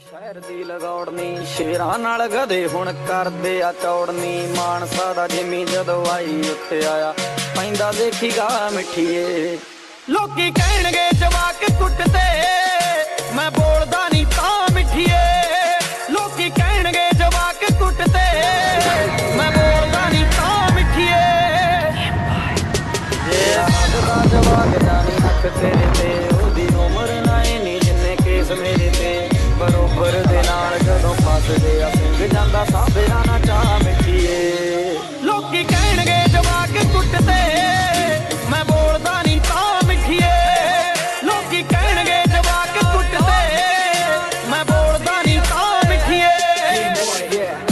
ਸ਼ਹਿਰ ਦੀ ਲਗੌੜਨੀ ਸ਼ੇਰਾਂ ਨਾਲ ਗਧੇ ਹੁਣ ਕਰਦੇ ਆ ਚੌੜਨੀ। ਮਾਨਸਾ ਦਾ ਜਿਮੀ ਜਦੋਂ ਆਈ ਉੱਤੇ ਆਇਆ ਪੈਂਦਾ ਦੇਖੀਗਾ ਮਿੱਠੀਏ। ਲੋਕੀ ਕਹਿਣਗੇ ਜਵਾਕ ਕੁੱਟਦੇ ਮੈਂ ਬੋਲਦਾ ਨਹੀਂ ਤਾਂ ਮਿੱਠੀਏ। ਲੋਕੀ ਕਹਿਣਗੇ ਜਵਾਕ ਕੁੱਟਦੇ ਮੈਂ ਬੋਲਦਾ ਨਹੀਂ ਤਾਂ ਮਿੱਠੀਏ। ਜੇ ਆਖਦਾ ਜਵਾਕ ਜਾਨੀ ਹੱਕ ਤੇਰੇ ਤੇ ਉਹਦੀ ਉਮਰ ਨਾ ਇੰਨੀ ਜਿੰਨੇ ਕੇਸ ਮੇਰੇ ਤੇ। ਬਰੋਬਰ ਦੇ ਨਾਲ ਜਦੋਂ ਫਸਦੇ ਆ ਸਿੰਘ ਜਾਂਦਾ ਸਾਬਿਆਂ ਨਾ ਚਾਹ ਮਿੱਠੀਏ। ਲੋਕੀ ਕਹਿਣਗੇ ਜਵਾਕ ਕੁੱਟਦੇ ਮੈਂ ਬੋਲਦਾ ਨਹੀਂ ਤਾਂ ਮਿੱਠੀਏ। ਲੋਕੀ ਕਹਿਣਗੇ ਜਵਾਕ ਕੁੱਟਦੇ ਮੈਂ ਬੋਲਦਾ ਨਹੀਂ ਤਾਂ ਮਿੱਠੀਏ।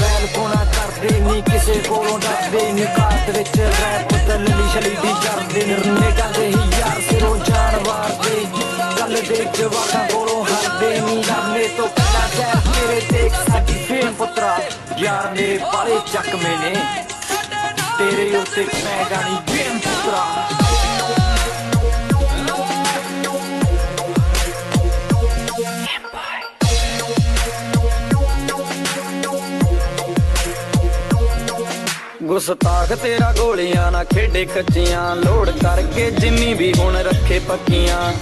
ਵੈਲ ਕੋਣਾ ਕਰਦੇ ਨਹੀਂ ਕਿਸੇ ਕੋਲੋਂ ਡਰਦੇ ਨਹੀਂ। ਕਾਤ ਵਿੱਚ ਰੈਪ ਤਲਲੀ ਸ਼ਲੀਦੀ ਕਰਦੇ ਨਿਰਨੇ ਕਰਦੇ ਹੀ ਯਾਰ ਸਿਰੋਂ ਜਾਨ ਵਾਰਦੇ। ਗੱਲ ਦੇ ਜਵਾਕਾਂ ਕੋਲੋਂ ਹਰਦੇ ਨਹੀਂ ਲੜਨੇ ਤੋਂ ਪਹਿਲਾਂ ਜ਼ਹਿਰ ਮੇਰੇ ਤੇ ਸਾਡੀ ਫੇਮ ਪੁੱਤਰਾ। ਯਾਰ ਮੇਰੇ ਪਾਲੇ ਚੱਕਵੇਂ ਨੇ ਤੇਰੇ ਉੱਤੇ ਮੈਂ ਗਾਣੀ ਗੇਮ ਪੁੱਤਰਾ। ਗੁਸਤਾਖ ਤੇਰਾ ਗੋਲੀਆਂ ਨਾ ਖੇਡੇ ਕੱਚੀਆਂ। ਲੋੜ ਕਰਕੇ ਜਿੰਨੀ ਵੀ ਹੁਣ ਰੱਖੇ ਪੱਕੀਆਂ।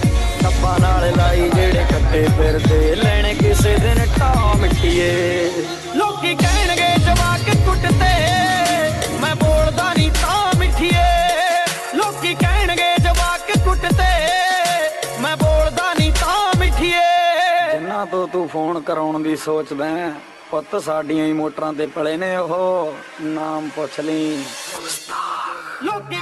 ਟੱਪਾਂ ਨਾਲ ਲਾਈ ਜਿਹੜੇ ਕੱਟੇ ਫਿਰਦੇ ਲੈਣੇ ਕਿਸੇ ਦਿਨ ਢਾਹ ਮਿੱਠੀਏ। ਲੋਕੀ ਕਹਿਣਗੇ ਜਵਾਕ ਕੁੱਟਦੇ ਮੈਂ ਬੋਲਦਾ ਨਹੀਂ ਤਾਂ ਮਿੱਠੀਏ। ਲੋਕੀ ਕਹਿਣਗੇ ਜਵਾਕ ਕੁੱਟਦੇ ਮੈਂ ਬੋਲਦਾ ਨਹੀਂ ਤਾਂ ਮਿੱਠੀਏ। ਜਿੰਨਾ ਤੋਂ ਤੂੰ ਫੋਨ ਕਰਾਉਣ ਦੀ ਸੋਚਦਾ ਪੁੱਤ ਸਾਡੀਆਂ ਹੀ ਮੋਟਰਾਂ ਤੇ ਪਲੇ ਨੇ ਉਹ ਨਾਮ ਪੁੱਛ ਲਈ। ਲੋਕੀ